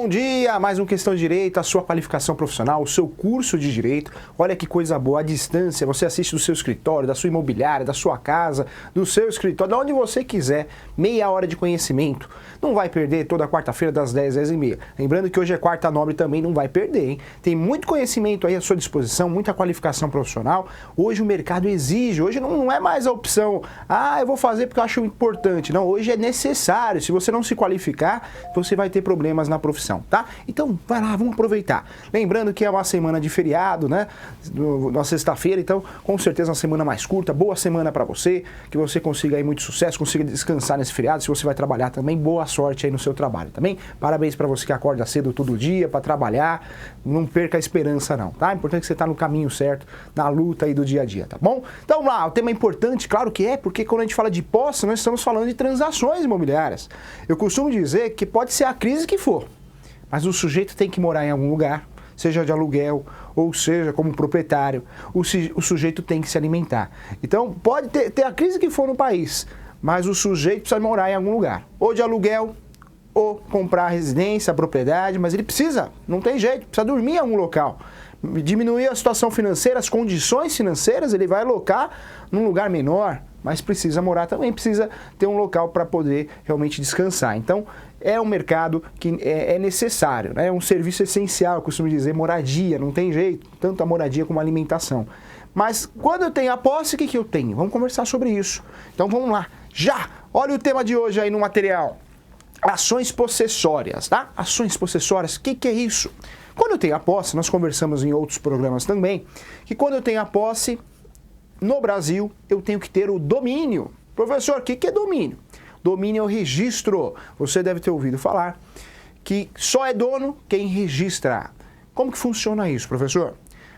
bom dia! Mais um Questão de Direito, a sua qualificação profissional, o seu curso de Direito. Olha que coisa boa, à distância, você assiste do seu escritório, da sua imobiliária, da sua casa, do seu escritório, de onde você quiser, meia hora de conhecimento. Não vai perder toda quarta-feira das 10 às 10h30. Lembrando que hoje é quarta nobre também, não vai perder, hein? Tem muito conhecimento aí à sua disposição, muita qualificação profissional. Hoje o mercado exige, hoje não é mais a opção, eu vou fazer porque eu acho importante. Não, hoje é necessário. Se você não se qualificar, você vai ter problemas na profissão, tá? Então, vai lá, vamos aproveitar. Lembrando que é uma semana de feriado, né? Na sexta-feira, então, com certeza uma semana mais curta. Boa semana para você, que você consiga aí muito sucesso, consiga descansar nesse feriado. Se você vai trabalhar também, boa sorte aí no seu trabalho, também. Parabéns para você que acorda cedo todo dia para trabalhar. Não perca a esperança não, tá? É importante que você tá no caminho certo, na luta aí do dia a dia, tá bom? Então, vamos lá, o tema é importante, claro que é, porque quando a gente fala de posse, nós estamos falando de transações imobiliárias. Eu costumo dizer que pode ser a crise que for, mas o sujeito tem que morar em algum lugar, seja de aluguel, ou seja, como proprietário, o sujeito tem que se alimentar. Então, pode ter a crise que for no país, mas o sujeito precisa morar em algum lugar, ou de aluguel, ou comprar a residência, a propriedade, mas ele precisa, não tem jeito, precisa dormir em algum local. Diminuir a situação financeira, as condições financeiras, ele vai alocar num lugar menor, mas precisa morar também, precisa ter um local para poder realmente descansar. Então, é um mercado que é necessário, né? É um serviço essencial, eu costumo dizer, moradia, não tem jeito, tanto a moradia como a alimentação. Mas quando eu tenho a posse, o que eu tenho? Vamos conversar sobre isso. Então vamos lá, já! Olha o tema de hoje aí no material. Ações possessórias, tá? Ações possessórias, o que é isso? Quando eu tenho a posse, nós conversamos em outros programas também, que quando eu tenho a posse, no Brasil, eu tenho que ter o domínio. Professor, o que é domínio? Domínio é o registro. Você deve ter ouvido falar que só é dono quem registra. Como que funciona isso, professor?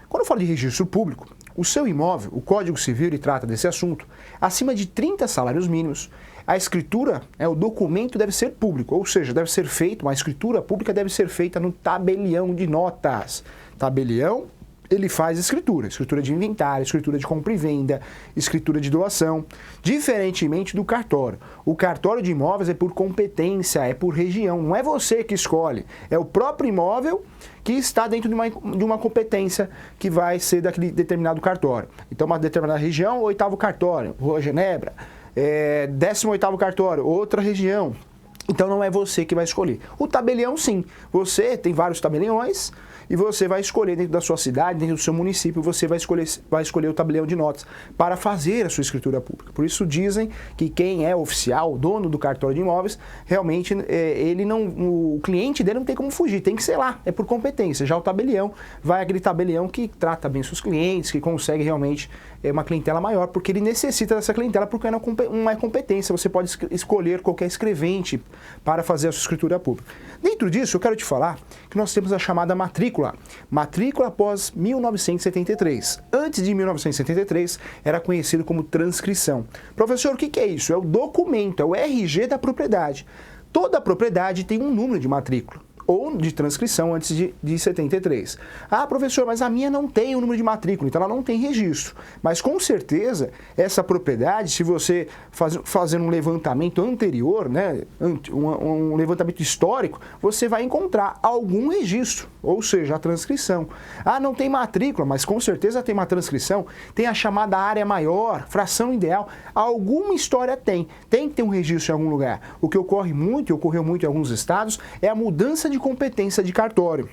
Quando eu falo de registro público, o seu imóvel, o Código Civil, ele trata desse assunto, acima de 30 salários mínimos, a escritura, o documento deve ser público, ou seja, deve ser feito, uma escritura pública deve ser feita no tabelião de notas. Tabelião, ele faz escritura de inventário, escritura de compra e venda, escritura de doação, diferentemente do cartório. O cartório de imóveis é por competência, é por região, não é você que escolhe, é o próprio imóvel que está dentro de uma competência que vai ser daquele determinado cartório. Então, uma determinada região, 8º cartório, Rua Genebra, 18º cartório, outra região. Então não é você que vai escolher. O tabelião sim, você tem vários tabeliões e você vai escolher dentro da sua cidade, dentro do seu município, você vai escolher o tabelião de notas para fazer a sua escritura pública. Por isso dizem que quem é oficial, dono do cartório de imóveis, realmente o cliente dele não tem como fugir, tem que ser lá, é por competência. Já o tabelião, vai aquele tabelião que trata bem seus clientes, que consegue realmente uma clientela maior, porque ele necessita dessa clientela, porque não é competência, você pode escolher qualquer escrevente para fazer a sua escritura pública. Dentro disso, eu quero te falar que nós temos a chamada matrícula. Matrícula após 1973. Antes de 1973, era conhecido como transcrição. Professor, o que é isso? É o documento, é o RG da propriedade. Toda propriedade tem um número de matrícula ou de transcrição antes de 73. Professor, mas a minha não tem o número de matrícula, então ela não tem registro. Mas com certeza, essa propriedade, se você fazer um levantamento anterior, né, um levantamento histórico, você vai encontrar algum registro, ou seja, a transcrição. Não tem matrícula, mas com certeza tem uma transcrição, tem a chamada área maior, fração ideal, alguma história tem que ter um registro em algum lugar. O que ocorreu muito em alguns estados, é a mudança de competência de cartório.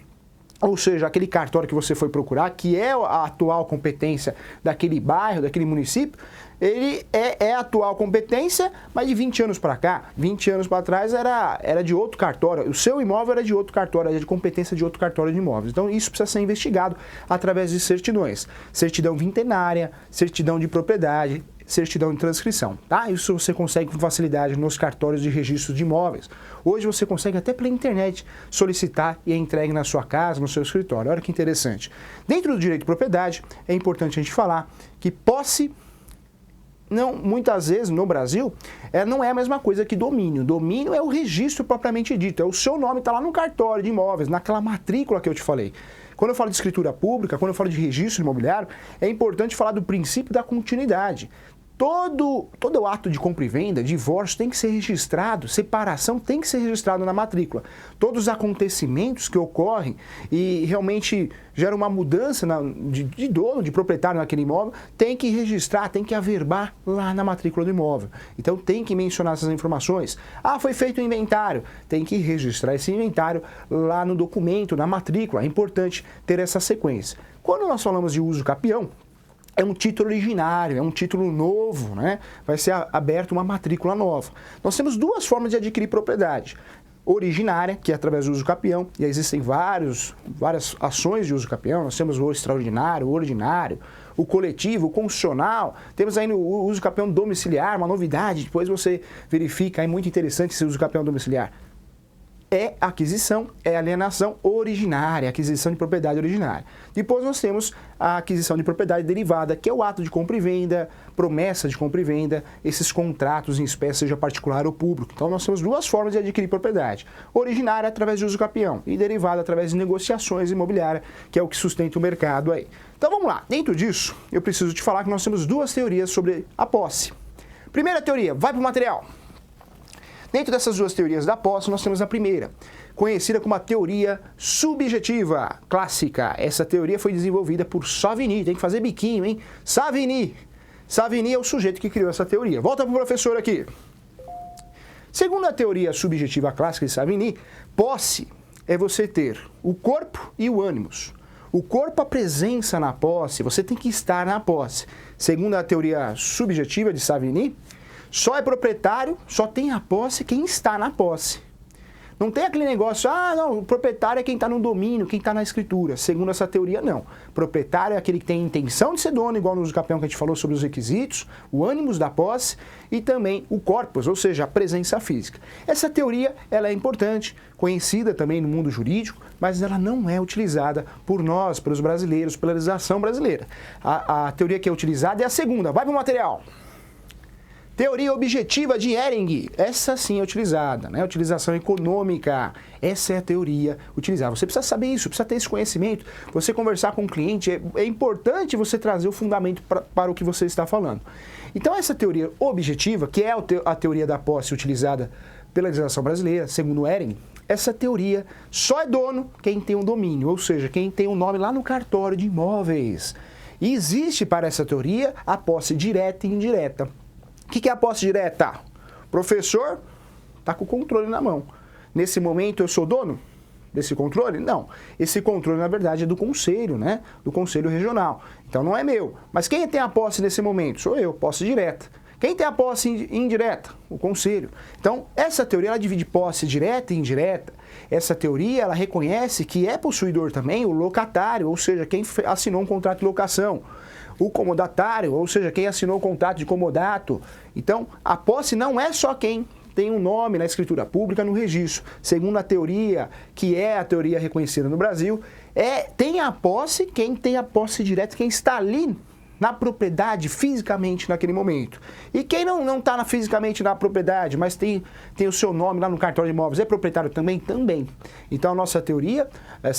Ou seja, aquele cartório que você foi procurar, que é a atual competência daquele bairro, daquele município, ele é a atual competência, mas de 20 anos para cá, 20 anos para trás era de outro cartório, o seu imóvel era de outro cartório, era de competência de outro cartório de imóveis. Então isso precisa ser investigado através de certidões, certidão vintenária, certidão de propriedade, certidão de transcrição, tá? Isso você consegue com facilidade nos cartórios de registro de imóveis. Hoje você consegue até pela internet solicitar e é entregue na sua casa, no seu escritório. Olha que interessante. Dentro do direito de propriedade, é importante a gente falar que posse, muitas vezes no Brasil, não é a mesma coisa que domínio. Domínio é o registro propriamente dito, é o seu nome, está lá no cartório de imóveis, naquela matrícula que eu te falei. Quando eu falo de escritura pública, quando eu falo de registro imobiliário, é importante falar do princípio da continuidade. todo o ato de compra e venda, divórcio tem que ser registrado, separação tem que ser registrado na matrícula. Todos os acontecimentos que ocorrem e realmente geram uma mudança de dono, de proprietário naquele imóvel, tem que registrar, tem que averbar lá na matrícula do imóvel. Então tem que mencionar essas informações. Ah, foi feito um inventário, tem que registrar esse inventário lá no documento, na matrícula. É importante ter essa sequência. Quando nós falamos de uso capião, é um título originário, é um título novo, né? Vai ser aberta uma matrícula nova. Nós temos duas formas de adquirir propriedade. Originária, que é através do uso capião, e existem várias ações de uso capião. Nós temos o extraordinário, o ordinário, o coletivo, o concessional. Temos aí o uso capião domiciliar, uma novidade, depois você verifica, é muito interessante esse uso capião domiciliar. É aquisição, é alienação originária, aquisição de propriedade originária. Depois nós temos a aquisição de propriedade derivada, que é o ato de compra e venda, promessa de compra e venda, esses contratos em espécie, seja particular ou público. Então nós temos duas formas de adquirir propriedade. Originária através de uso capião e derivada através de negociações imobiliárias, que é o que sustenta o mercado aí. Então vamos lá, dentro disso eu preciso te falar que nós temos duas teorias sobre a posse. Primeira teoria, vai para o material. Dentro dessas duas teorias da posse, nós temos a primeira, conhecida como a teoria subjetiva clássica. Essa teoria foi desenvolvida por Savigny, tem que fazer biquinho, hein? Savigny. Savigny é o sujeito que criou essa teoria. Volta para o professor aqui. Segundo a teoria subjetiva clássica de Savigny, posse é você ter o corpo e o ânimos. O corpo, a presença na posse, você tem que estar na posse. Segundo a teoria subjetiva de Savigny, só é proprietário, só tem a posse quem está na posse. Não tem aquele negócio, não, o proprietário é quem está no domínio, quem está na escritura. Segundo essa teoria, não. Proprietário é aquele que tem intenção de ser dono, igual no uso capião que a gente falou sobre os requisitos, o ânimos da posse e também o corpus, ou seja, a presença física. Essa teoria ela é importante, conhecida também no mundo jurídico, mas ela não é utilizada por nós, pelos brasileiros, pela legislação brasileira. A teoria que é utilizada é a segunda. Vai para o material. Teoria objetiva de Ehring, essa sim é utilizada, né? Utilização econômica, essa é a teoria utilizada. Você precisa saber isso, precisa ter esse conhecimento, você conversar com o cliente, é importante você trazer o fundamento para o que você está falando. Então essa teoria objetiva, que é a teoria da posse utilizada pela legislação brasileira, segundo Ehring, essa teoria só é dono quem tem um domínio, ou seja, quem tem um nome lá no cartório de imóveis. E existe para essa teoria a posse direta e indireta. O que é a posse direta? O professor está com o controle na mão. Nesse momento eu sou dono desse controle? Não. Esse controle, na verdade, é do conselho, né? Do conselho regional. Então não é meu. Mas quem tem a posse nesse momento? Sou eu, posse direta. Quem tem a posse indireta? O conselho. Então, essa teoria ela divide posse direta e indireta. Essa teoria ela reconhece que é possuidor também o locatário, ou seja, quem assinou um contrato de locação. O comodatário, ou seja, quem assinou o contrato de comodato. Então, a posse não é só quem tem um nome na escritura pública no registro. Segundo a teoria, que é a teoria reconhecida no Brasil, tem a posse quem tem a posse direta, quem está ali na propriedade fisicamente naquele momento. E quem não está fisicamente na propriedade, mas tem o seu nome lá no cartório de imóveis, é proprietário também? Também. Então a nossa teoria,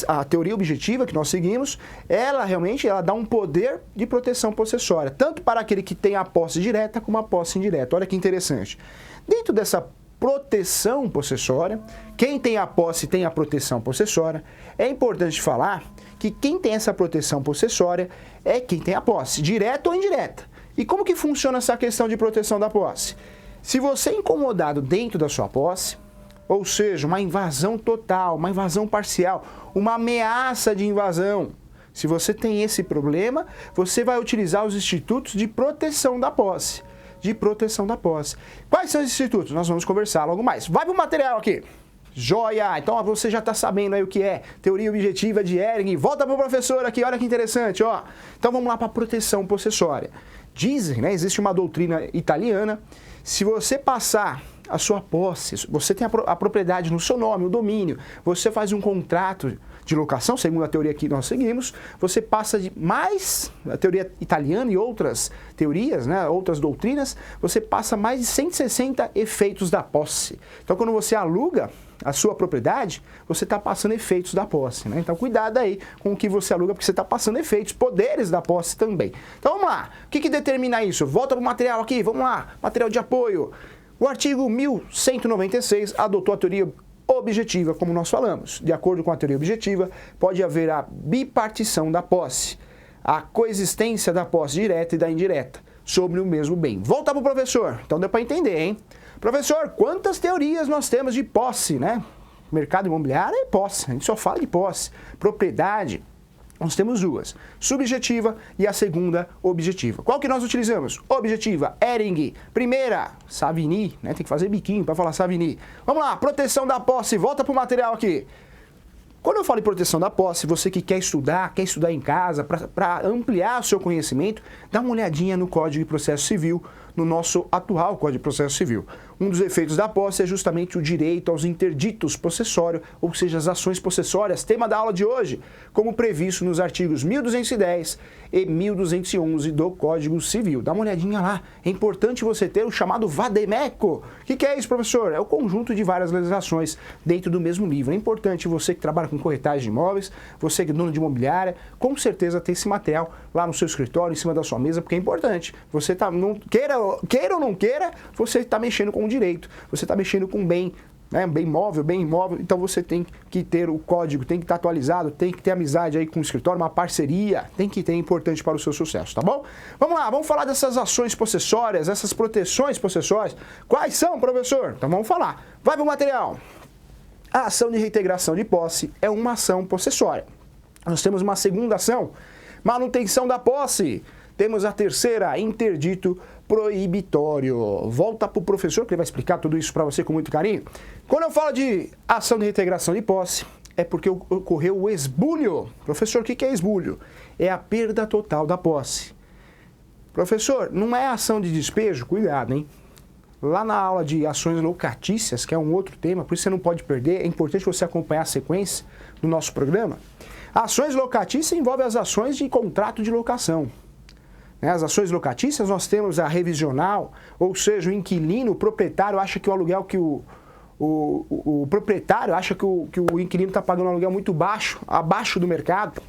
a teoria objetiva que nós seguimos, ela realmente dá um poder de proteção possessória, tanto para aquele que tem a posse direta como a posse indireta. Olha que interessante. Dentro dessa proteção possessória, quem tem a posse tem a proteção possessória, é importante falar que quem tem essa proteção possessória é quem tem a posse, direta ou indireta. E como que funciona essa questão de proteção da posse? Se você é incomodado dentro da sua posse, ou seja, uma invasão total, uma invasão parcial, uma ameaça de invasão, se você tem esse problema, você vai utilizar os institutos de proteção da posse. De proteção da posse. Quais são esses institutos? Nós vamos conversar logo mais. Vai para o material aqui. Joia! Então você já está sabendo aí o que é teoria objetiva de Ehring. Volta para o professor aqui, olha que interessante, ó. Então vamos lá para a proteção possessória. Dizem, né, existe uma doutrina italiana, se você passar a sua posse, você tem a propriedade no seu nome, o domínio, você faz um contrato de locação, segundo a teoria que nós seguimos, você passa de mais, a teoria italiana e outras teorias, né, outras doutrinas, você passa mais de 160 efeitos da posse. Então, quando você aluga a sua propriedade, você está passando efeitos da posse, né? Então, cuidado aí com o que você aluga, porque você está passando efeitos, poderes da posse também. Então, vamos lá. O que determina isso? Volta para o material aqui, vamos lá. Material de apoio. O artigo 1196 adotou a teoria objetiva, como nós falamos. De acordo com a teoria objetiva, pode haver a bipartição da posse, a coexistência da posse direta e da indireta sobre o mesmo bem. Volta para o professor. Então, deu para entender, hein? Professor, quantas teorias nós temos de posse, né? Mercado imobiliário é posse, a gente só fala de posse. Propriedade, nós temos duas, subjetiva e a segunda, objetiva. Qual que nós utilizamos? Objetiva, Ehring. Primeira, Savigny, né? Tem que fazer biquinho para falar Savigny. Vamos lá, proteção da posse, volta para o material aqui. Quando eu falo em proteção da posse, você que quer estudar em casa, para ampliar o seu conhecimento, dá uma olhadinha no Código de Processo Civil, no nosso atual Código de Processo Civil. Um dos efeitos da posse é justamente o direito aos interditos possessórios, ou seja, as ações possessórias, tema da aula de hoje, como previsto nos artigos 1210 e 1211 do Código Civil. Dá uma olhadinha lá. É importante você ter o chamado vademécum. O que é isso, professor? É o conjunto de várias legislações dentro do mesmo livro. É importante você que trabalha com corretagem de imóveis, você que é dono de imobiliária, com certeza ter esse material lá no seu escritório, em cima da sua mesa, porque é importante. Você tá, não, queira ou não queira, você está mexendo com o direito, você está mexendo com bem, né, bem móvel, bem imóvel, então você tem que ter o código, tem que estar atualizado, tem que ter amizade aí com o escritório, uma parceria, tem que ter, importante para o seu sucesso, tá bom? Vamos lá, vamos falar dessas ações possessórias, essas proteções possessórias. Quais são, professor? Então vamos falar. Vai para o material. A ação de reintegração de posse é uma ação possessória. Nós temos uma segunda ação, manutenção da posse. Temos a terceira, interdito proibitório. Volta para o professor que ele vai explicar tudo isso para você com muito carinho. Quando eu falo de ação de reintegração de posse, é porque ocorreu o esbulho. Professor, o que é esbulho? É a perda total da posse. Professor, não é ação de despejo? Cuidado, hein? Lá na aula de ações locatícias, que é um outro tema, por isso você não pode perder, é importante você acompanhar a sequência do nosso programa. Ações locatícias envolvem as ações de contrato de locação. As ações locatícias, nós temos a revisional, ou seja, o inquilino, o proprietário acha que o aluguel que o proprietário acha que o inquilino está pagando um aluguel muito baixo, abaixo do mercado.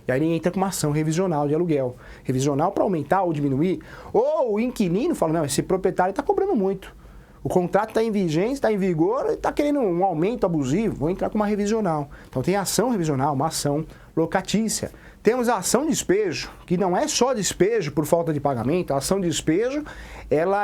E aí ele entra com uma ação revisional de aluguel. Revisional para aumentar ou diminuir. Ou o inquilino fala, não, esse proprietário está cobrando muito. O contrato está em vigência, está em vigor, está querendo um aumento abusivo, vou entrar com uma revisional. Então tem ação revisional, uma ação locatícia. Temos a ação de despejo, que não é só despejo por falta de pagamento. A ação de despejo,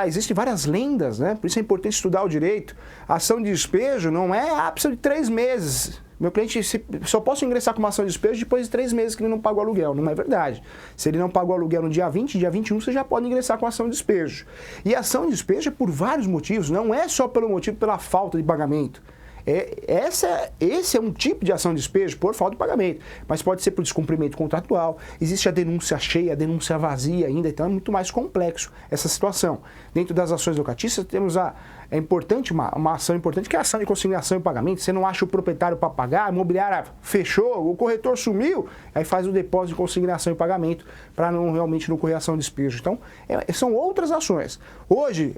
existem várias lendas, né? Por isso é importante estudar o direito. A ação de despejo não é precisa de 3 meses. Meu cliente só posso ingressar com uma ação de despejo depois de 3 meses que ele não pagou aluguel. Não é verdade. Se ele não pagou aluguel no dia 20, dia 21, você já pode ingressar com a ação de despejo. E a ação de despejo é por vários motivos, não é só pelo motivo pela falta de pagamento. Esse é um tipo de ação de despejo por falta de pagamento, mas pode ser por descumprimento contratual, existe a denúncia cheia, a denúncia vazia ainda, então é muito mais complexo essa situação. Dentro das ações locatícias temos uma ação importante que é a ação de consignação e pagamento. Você não acha o proprietário para pagar, a imobiliária fechou, o corretor sumiu, aí faz o depósito de consignação e pagamento para realmente não ocorrer ação de despejo. Então, são outras ações. Hoje,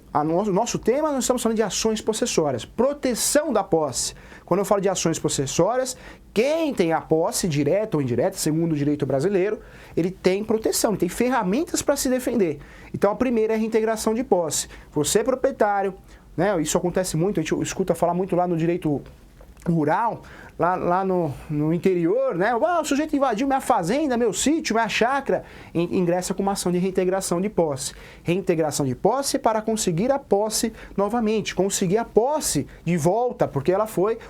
nosso tema, nós estamos falando de ações possessórias, proteção da posse. Quando eu falo de ações possessórias, quem tem a posse, direta ou indireta, segundo o direito brasileiro, ele tem proteção, ele tem ferramentas para se defender. Então, a primeira é a reintegração de posse. Você é proprietário, né? Isso acontece muito, a gente escuta falar muito lá no direito rural, lá no interior, né? O sujeito invadiu minha fazenda, meu sítio, minha chácara, ingressa com uma ação de reintegração de posse. Reintegração de posse para conseguir a posse novamente, conseguir a posse de volta, porque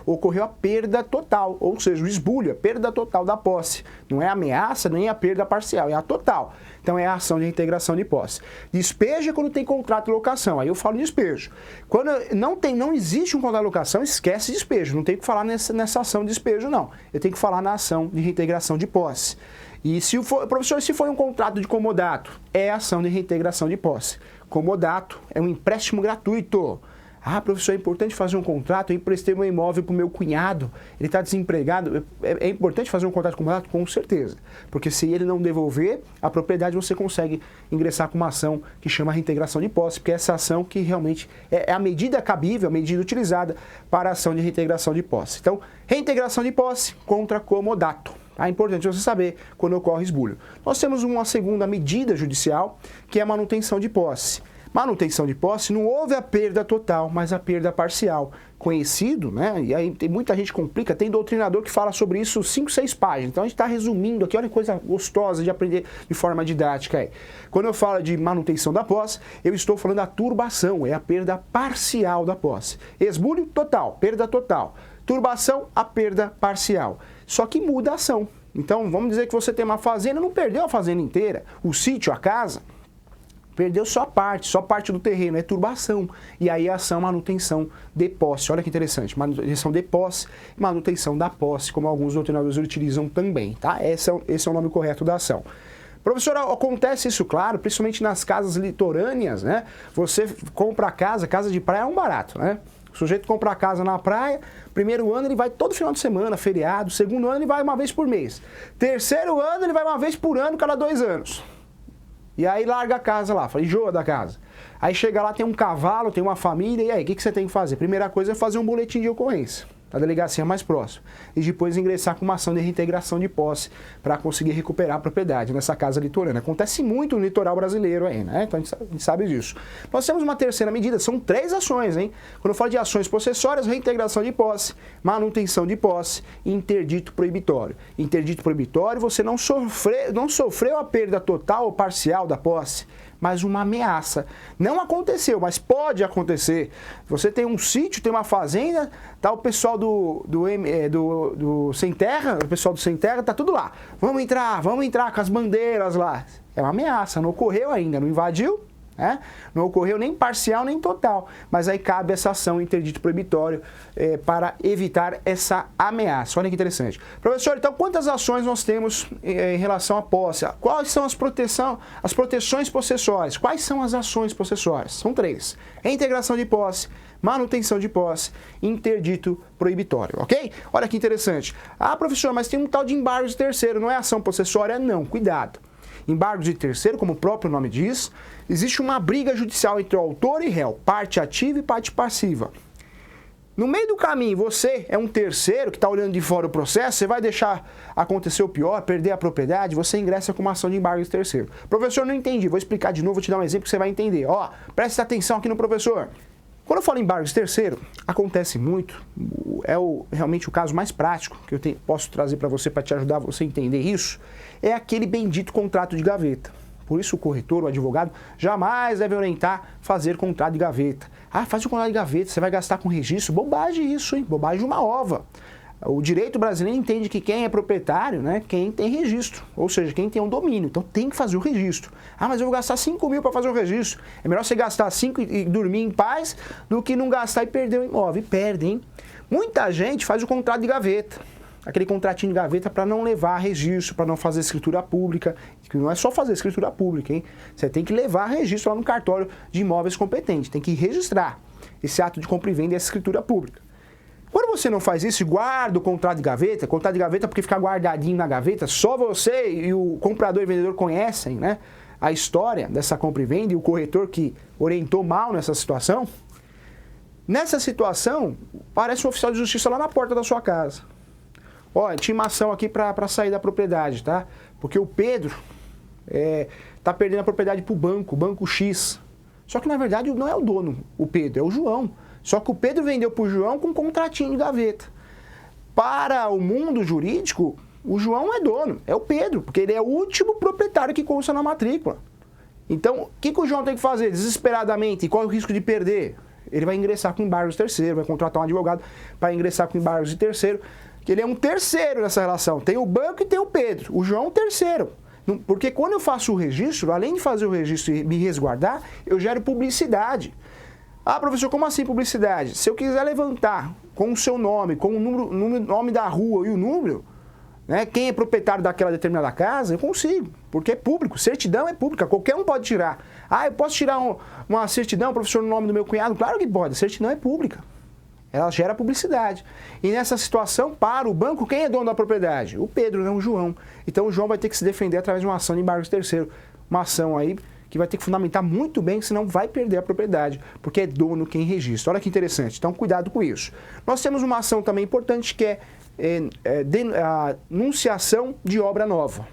ocorreu a perda total, ou seja, o esbulho, a perda total da posse. Não é a ameaça, nem a perda parcial, é a total. Então é a ação de reintegração de posse. Despejo é quando tem contrato de locação, aí eu falo de despejo. Quando não existe um contrato de locação, esquece despejo, não tem que falar nessa ação de despejo, não. Eu tenho que falar na ação de reintegração de posse. E professor, se for um contrato de comodato, é a ação de reintegração de posse. Comodato é um empréstimo gratuito. Ah, professor, é importante fazer um contrato, eu emprestei meu imóvel para o meu cunhado, ele está desempregado. É importante fazer um contrato com o contrato? Com certeza. Porque se ele não devolver a propriedade, você consegue ingressar com uma ação que chama reintegração de posse, porque é essa ação que realmente é a medida cabível, a medida utilizada para a ação de reintegração de posse. Então, reintegração de posse contra comodato. É importante você saber quando ocorre esbulho. Nós temos uma segunda medida judicial, que é a manutenção de posse. Manutenção de posse, não houve a perda total, mas a perda parcial. Conhecido, né? E aí tem muita gente que complica, tem doutrinador que fala sobre isso 5, 6 páginas. Então a gente está resumindo aqui, olha que coisa gostosa de aprender de forma didática aí. Quando eu falo de manutenção da posse, eu estou falando da turbação, é a perda parcial da posse. Esbulho, total, perda total. Turbação, a perda parcial. Só que muda a ação. Então vamos dizer que você tem uma fazenda, não perdeu a fazenda inteira, o sítio, a casa. Perdeu só parte do terreno, é turbação. E aí a ação manutenção de posse. Olha que interessante, manutenção de posse e manutenção da posse, como alguns doutrinadores utilizam também, tá? Esse é o nome correto da ação. Professor, acontece isso, claro, principalmente nas casas litorâneas, né? Você compra a casa de praia é um barato, né? O sujeito compra a casa na praia, primeiro ano ele vai todo final de semana, feriado, segundo ano ele vai uma vez por mês. Terceiro ano ele vai uma vez por ano, cada 2 anos. E aí larga a casa lá, enjoa da casa. Aí chega lá, tem um cavalo, tem uma família, e aí, o que você tem que fazer? Primeira coisa é fazer um boletim de ocorrência, da delegacia mais próxima. E depois ingressar com uma ação de reintegração de posse para conseguir recuperar a propriedade nessa casa litorânea. Acontece muito no litoral brasileiro aí, né? Então a gente sabe disso. Nós temos uma terceira medida, são 3 ações, hein? Quando eu falo de ações possessórias, reintegração de posse, manutenção de posse e interdito proibitório. Interdito proibitório, você não sofreu a perda total ou parcial da posse, mas uma ameaça. Não aconteceu, mas pode acontecer. Você tem um sítio, tem uma fazenda, tá o pessoal do Sem Terra, o pessoal do Sem Terra tá tudo lá. Vamos entrar com as bandeiras lá. É uma ameaça, não ocorreu ainda, não invadiu, né? Não ocorreu nem parcial nem total, mas aí cabe essa ação interdito proibitório para evitar essa ameaça. Olha que interessante. Professor, então quantas ações nós temos em relação à posse? Quais são as proteções possessórias? Quais são as ações possessórias? São 3. Reintegração de posse, manutenção de posse, interdito proibitório, ok? Olha que interessante. Ah, professor, mas tem um tal de embargo de terceiro, não é ação possessória? Não, cuidado. Embargo de terceiro, como o próprio nome diz, existe uma briga judicial entre o autor e réu, parte ativa e parte passiva. No meio do caminho, você é um terceiro que está olhando de fora o processo, você vai deixar acontecer o pior, perder a propriedade, você ingressa com uma ação de embargo de terceiro. Professor, não entendi, vou explicar de novo, vou te dar um exemplo que você vai entender. Ó, preste atenção aqui no professor. Quando eu falo em embargo de terceiro, acontece muito, realmente o caso mais prático que eu posso trazer para você, para te ajudar a você entender isso, é aquele bendito contrato de gaveta. Por isso o corretor, o advogado, jamais deve orientar fazer contrato de gaveta. Ah, faz o contrato de gaveta, você vai gastar com registro. Bobagem isso, hein? Bobagem de uma ova. O direito brasileiro entende que quem é proprietário, né, quem tem registro, ou seja, quem tem um domínio, então tem que fazer o registro. Ah, mas eu vou gastar 5 mil para fazer o registro. É melhor você gastar 5 e dormir em paz do que não gastar e perder o imóvel. E perde, hein? Muita gente faz o contrato de gaveta, aquele contratinho de gaveta para não levar registro, para não fazer escritura pública, que não é só fazer escritura pública, hein? Você tem que levar registro lá no cartório de imóveis competente, tem que registrar esse ato de compra e venda e essa escritura pública. Quando você não faz isso e guarda o contrato de gaveta porque fica guardadinho na gaveta, só você e o comprador e vendedor conhecem, né, a história dessa compra e venda e o corretor que orientou mal nessa situação. Nessa situação, parece um oficial de justiça lá na porta da sua casa. Ó, intimação aqui para sair da propriedade, tá? Porque o Pedro tá perdendo a propriedade pro banco, o banco X. Só que na verdade não é o dono, o Pedro, é o João. Só que o Pedro vendeu para o João com um contratinho de gaveta. Para o mundo jurídico, o João é dono, é o Pedro, porque ele é o último proprietário que consta na matrícula. Então, o que o João tem que fazer desesperadamente? E qual é o risco de perder? Ele vai ingressar com embargos de terceiro, vai contratar um advogado para ingressar com embargos de terceiro, que ele é um terceiro nessa relação. Tem o banco e tem o Pedro. O João é um terceiro. Porque quando eu faço o registro, além de fazer o registro e me resguardar, eu gero publicidade. Ah, professor, como assim publicidade? Se eu quiser levantar com o seu nome, com o nome da rua e o número, né? Quem é proprietário daquela determinada casa, eu consigo, porque é público, certidão é pública, qualquer um pode tirar. Ah, eu posso tirar uma certidão, professor, no nome do meu cunhado? Claro que pode, a certidão é pública. Ela gera publicidade. E nessa situação, para o banco, quem é dono da propriedade? O Pedro, não o João. Então o João vai ter que se defender através de uma ação de embargo de terceiro. Uma ação aí que vai ter que fundamentar muito bem, senão vai perder a propriedade, porque é dono quem registra. Olha que interessante, então cuidado com isso. Nós temos uma ação também importante que é a anunciação de obra nova.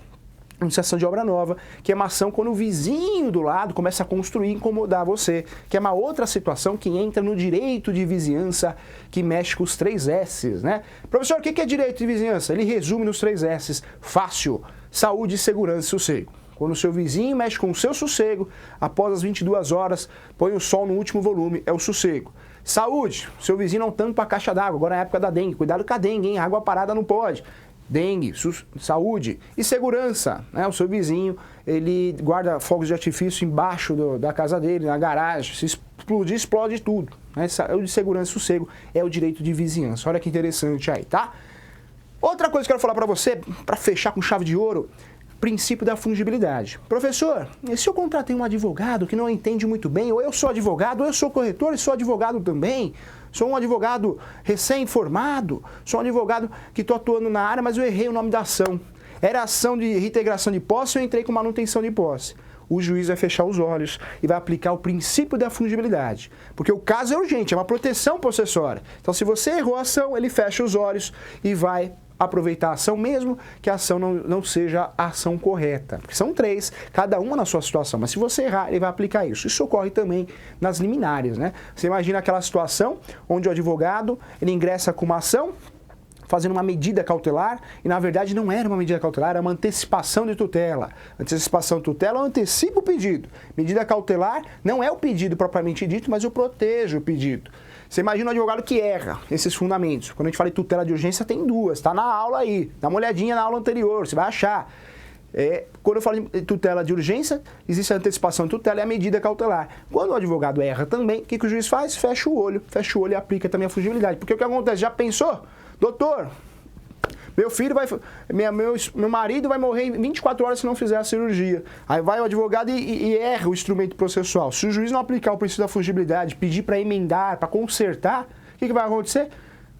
Anunciação de obra nova, que é uma ação quando o vizinho do lado começa a construir e incomodar você, que é uma outra situação que entra no direito de vizinhança, que mexe com os 3 S's, né? Professor, o que é direito de vizinhança? Ele resume nos 3 S's, fácil, saúde, segurança e sossego. Quando o seu vizinho mexe com o seu sossego, após as 22 horas, põe o sol no último volume, é o sossego. Saúde, seu vizinho não tampa a caixa d'água, agora é a época da dengue, cuidado com a dengue, hein? Água parada não pode. Dengue, saúde e segurança, né? O seu vizinho, ele guarda fogos de artifício embaixo da casa dele, na garagem, se explodir, explode tudo, né? Saúde, segurança e sossego é o direito de vizinhança, olha que interessante aí, tá? Outra coisa que eu quero falar para você, para fechar com chave de ouro, princípio da fungibilidade. Professor, e se eu contratei um advogado que não entende muito bem, ou eu sou advogado, ou eu sou corretor e sou advogado também, sou um advogado recém-formado, sou um advogado que estou atuando na área, mas eu errei o nome da ação. Era ação de reintegração de posse e eu entrei com manutenção de posse. O juiz vai fechar os olhos e vai aplicar o princípio da fungibilidade. Porque o caso é urgente, é uma proteção possessória. Então, se você errou a ação, ele fecha os olhos e vai aproveitar a ação, mesmo que a ação não seja a ação correta. Porque são 3, cada uma na sua situação. Mas se você errar, ele vai aplicar isso. Isso ocorre também nas liminares, né? Você imagina aquela situação onde o advogado, ele ingressa com uma ação, fazendo uma medida cautelar, e na verdade não era uma medida cautelar, era uma antecipação de tutela. Antecipação de tutela, eu antecipo o pedido. Medida cautelar não é o pedido propriamente dito, mas eu protejo o pedido. Você imagina um advogado que erra esses fundamentos. Quando a gente fala de tutela de urgência, tem 2, está na aula aí, dá uma olhadinha na aula anterior, você vai achar. Quando eu falo de tutela de urgência, existe a antecipação de tutela e a medida cautelar. Quando o advogado erra também, o que o juiz faz? Fecha o olho e aplica também a fungibilidade. Porque o que acontece? Já pensou? Doutor, meu filho meu marido vai morrer em 24 horas se não fizer a cirurgia. Aí vai o advogado e erra o instrumento processual. Se o juiz não aplicar o princípio da fungibilidade, pedir para emendar, para consertar, o que vai acontecer?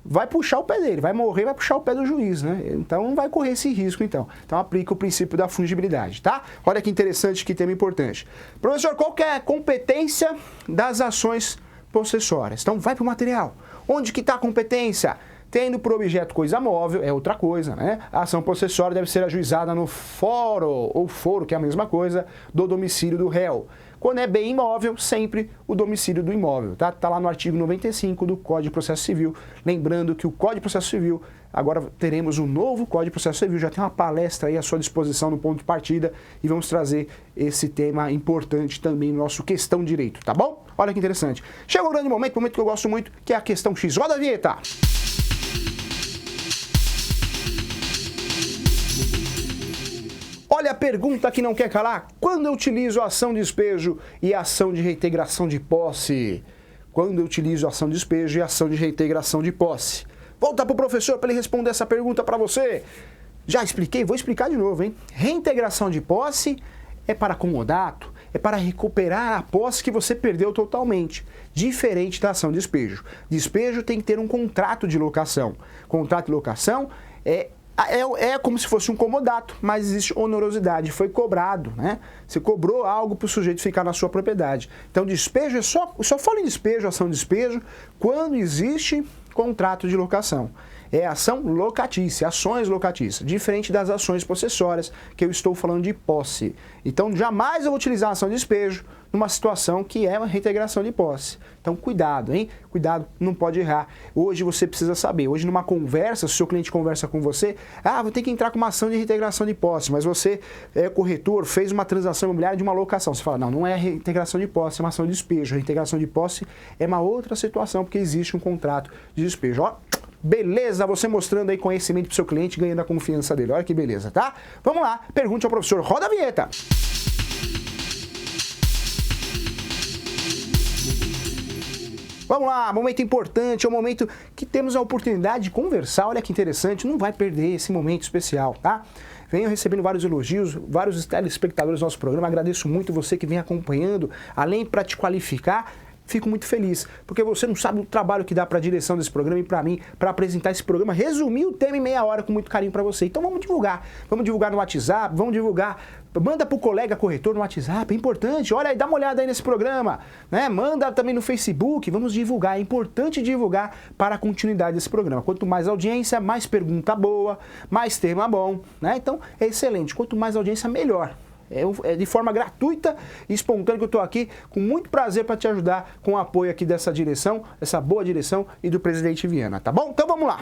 Vai puxar o pé dele, vai morrer, vai puxar o pé do juiz, né? Então não vai correr esse risco, então. Então aplica o princípio da fungibilidade, tá? Olha que interessante, que tema importante. Professor, qual que é a competência das ações possessórias? Então vai para o material. Onde que está a competência? Tendo por objeto coisa móvel, é outra coisa, né? A ação possessória deve ser ajuizada no foro, ou foro, que é a mesma coisa, do domicílio do réu. Quando é bem imóvel, sempre o domicílio do imóvel, tá? Tá lá no artigo 95 do Código de Processo Civil. Lembrando que o Código de Processo Civil, agora teremos um novo Código de Processo Civil, já tem uma palestra aí à sua disposição no ponto de partida e vamos trazer esse tema importante também no nosso Questão Direito, tá bom? Olha que interessante. Chega um grande momento que eu gosto muito, que é a questão X. Roda a vinheta! Olha a pergunta que não quer calar. Quando eu utilizo a ação de despejo e a ação de reintegração de posse? Quando eu utilizo a ação de despejo e a ação de reintegração de posse? Volta para o professor para ele responder essa pergunta para você. Já expliquei, vou explicar de novo, hein? Reintegração de posse é para comodato, é para recuperar a posse que você perdeu totalmente, diferente da ação de despejo. Despejo tem que ter um contrato de locação. Contrato de locação é como se fosse um comodato, mas existe onerosidade, foi cobrado, né? Você cobrou algo para o sujeito ficar na sua propriedade. Então, despejo só falo em despejo, ação de despejo, quando existe contrato de locação. É ação locatícia, ações locatícias, diferente das ações possessórias, que eu estou falando de posse. Então, jamais eu vou utilizar a ação de despejo numa situação que é uma reintegração de posse. Então, cuidado, hein? Cuidado, não pode errar. Hoje você precisa saber, hoje numa conversa, se o seu cliente conversa com você, vou ter que entrar com uma ação de reintegração de posse, mas você é corretor, fez uma transação imobiliária de uma locação. Você fala, não é reintegração de posse, é uma ação de despejo. A reintegração de posse é uma outra situação, porque existe um contrato de despejo. Ó, beleza, você mostrando aí conhecimento para o seu cliente, ganhando a confiança dele. Olha que beleza, tá? Vamos lá, pergunte ao professor. Roda a vinheta! Vamos lá, momento importante, é um momento que temos a oportunidade de conversar, olha que interessante, não vai perder esse momento especial, tá? Venho recebendo vários elogios, vários telespectadores do nosso programa, agradeço muito você que vem acompanhando, além para te qualificar, fico muito feliz, porque você não sabe o trabalho que dá para a direção desse programa e para mim, para apresentar esse programa, resumir o tema em meia hora com muito carinho para você. Então vamos divulgar no WhatsApp, vamos divulgar, manda para o colega corretor no WhatsApp, é importante, olha aí, dá uma olhada aí nesse programa, né? Manda também no Facebook, vamos divulgar, é importante divulgar para a continuidade desse programa. Quanto mais audiência, mais pergunta boa, mais tema bom, né? Então é excelente, quanto mais audiência, melhor. É de forma gratuita e espontânea que eu estou aqui, com muito prazer para te ajudar com o apoio aqui dessa direção, essa boa direção e do presidente Viana, tá bom? Então vamos lá.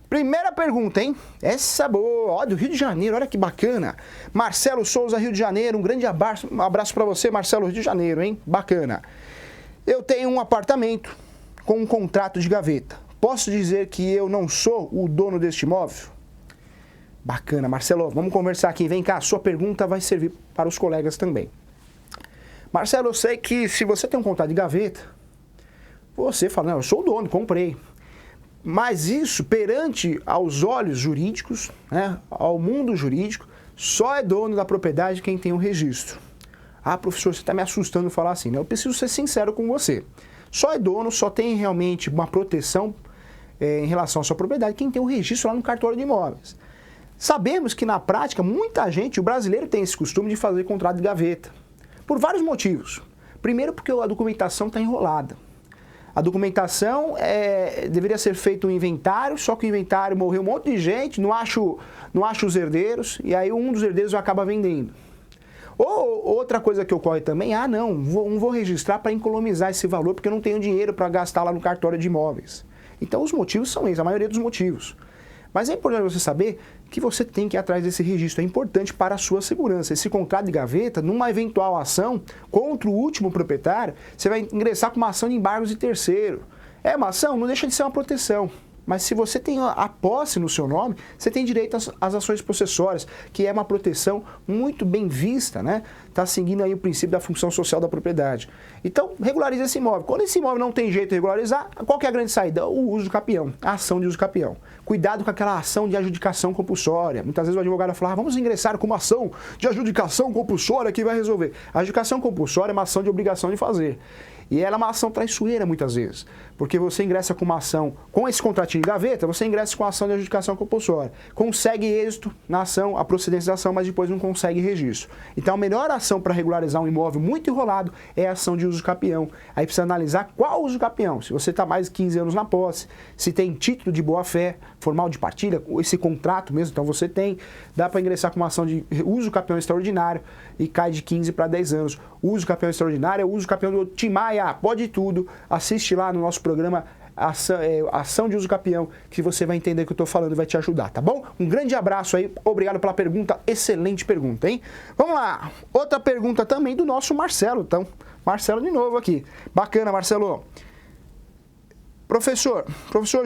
Primeira pergunta, hein? Essa boa, ó, do Rio de Janeiro, olha que bacana. Marcelo Souza, Rio de Janeiro, um grande abraço para você, Marcelo, Rio de Janeiro, hein? Bacana. Eu tenho um apartamento com um contrato de gaveta. Posso dizer que eu não sou o dono deste imóvel? Bacana, Marcelo, vamos conversar aqui. Vem cá, a sua pergunta vai servir para os colegas também. Marcelo, eu sei que se você tem um contrato de gaveta, você fala, não, eu sou o dono, comprei. Mas isso, perante aos olhos jurídicos, né, ao mundo jurídico, só é dono da propriedade quem tem um registro. Ah, professor, você está me assustando falar assim. Não, eu preciso ser sincero com você. Só é dono, só tem realmente uma proteção em relação à sua propriedade quem tem um registro lá no cartório de imóveis. Sabemos que na prática, muita gente, o brasileiro tem esse costume de fazer contrato de gaveta, por vários motivos. Primeiro porque a documentação está enrolada. A documentação deveria ser feito um inventário, só que o inventário morreu um monte de gente, não acho os herdeiros, e aí um dos herdeiros acaba vendendo. Ou outra coisa que ocorre também, não vou registrar para economizar esse valor, porque eu não tenho dinheiro para gastar lá no cartório de imóveis. Então os motivos são esses, a maioria dos motivos. Mas é importante você saber que você tem que ir atrás desse registro, é importante para a sua segurança. Esse contrato de gaveta, numa eventual ação contra o último proprietário, você vai ingressar com uma ação de embargos de terceiro. É uma ação, não deixa de ser uma proteção. Mas se você tem a posse no seu nome, você tem direito às ações possessórias, que é uma proteção muito bem vista, né? Está seguindo aí o princípio da função social da propriedade. Então, regularize esse imóvel. Quando esse imóvel não tem jeito de regularizar, qual que é a grande saída? O uso capião, a ação de uso capião. Cuidado com aquela ação de adjudicação compulsória. Muitas vezes o advogado fala, vamos ingressar com uma ação de adjudicação compulsória que vai resolver. A adjudicação compulsória é uma ação de obrigação de fazer. E ela é uma ação traiçoeira muitas vezes, porque você ingressa com uma ação, com esse contratinho de gaveta, você ingressa com a ação de adjudicação compulsória. Consegue êxito na ação, a procedência da ação, mas depois não consegue registro. Então a melhor ação para regularizar um imóvel muito enrolado é a ação de uso capião. Aí precisa analisar qual uso capião, se você está mais de 15 anos na posse, se tem título de boa-fé, formal de partilha, esse contrato mesmo, então você tem, dá para ingressar com uma ação de uso capião extraordinário e cai de 15 para 10 anos. Uso capião extraordinário é o uso capião do Timaya, pode tudo, assiste lá no nosso programa Ação de Uso Capião, que você vai entender o que eu estou falando e vai te ajudar, tá bom? Um grande abraço aí, obrigado pela pergunta, excelente pergunta, hein? Vamos lá, outra pergunta também do nosso Marcelo, então, Marcelo de novo aqui, bacana, Marcelo. Professor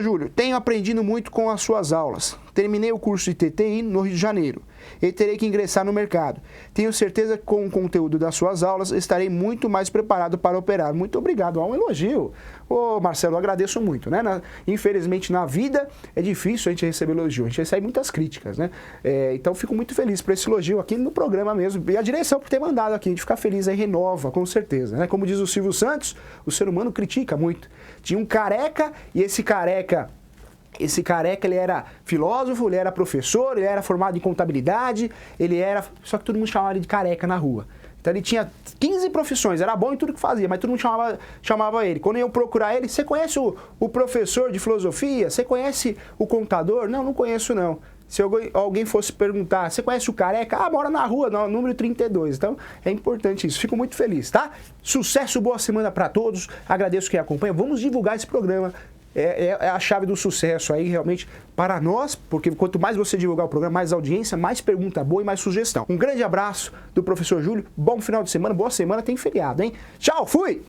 Júlio, tenho aprendido muito com as suas aulas. Terminei o curso de TTI no Rio de Janeiro e terei que ingressar no mercado. Tenho certeza que com o conteúdo das suas aulas estarei muito mais preparado para operar. Muito obrigado, um elogio. Ô Marcelo, agradeço muito, né? Infelizmente na vida é difícil a gente receber elogio, a gente recebe muitas críticas, né? Então fico muito feliz por esse elogio aqui no programa mesmo. E a direção por ter mandado aqui, a gente fica feliz aí, renova, com certeza, né? Como diz o Silvio Santos, o ser humano critica muito. Tinha um careca e esse careca ele era filósofo, ele era professor, ele era formado em contabilidade, só que todo mundo chamava ele de careca na rua. Então ele tinha 15 profissões, era bom em tudo que fazia, mas todo mundo chamava ele. Quando eu procurar ele, você conhece o professor de filosofia? Você conhece o contador? Não, não conheço não. Se alguém fosse perguntar, você conhece o careca? Mora na rua, no número 32. Então, é importante isso. Fico muito feliz, tá? Sucesso, boa semana para todos. Agradeço quem acompanha. Vamos divulgar esse programa. É a chave do sucesso aí, realmente, para nós, porque quanto mais você divulgar o programa, mais audiência, mais pergunta boa e mais sugestão. Um grande abraço do professor Júlio. Bom final de semana, boa semana. Tem feriado, hein? Tchau, fui!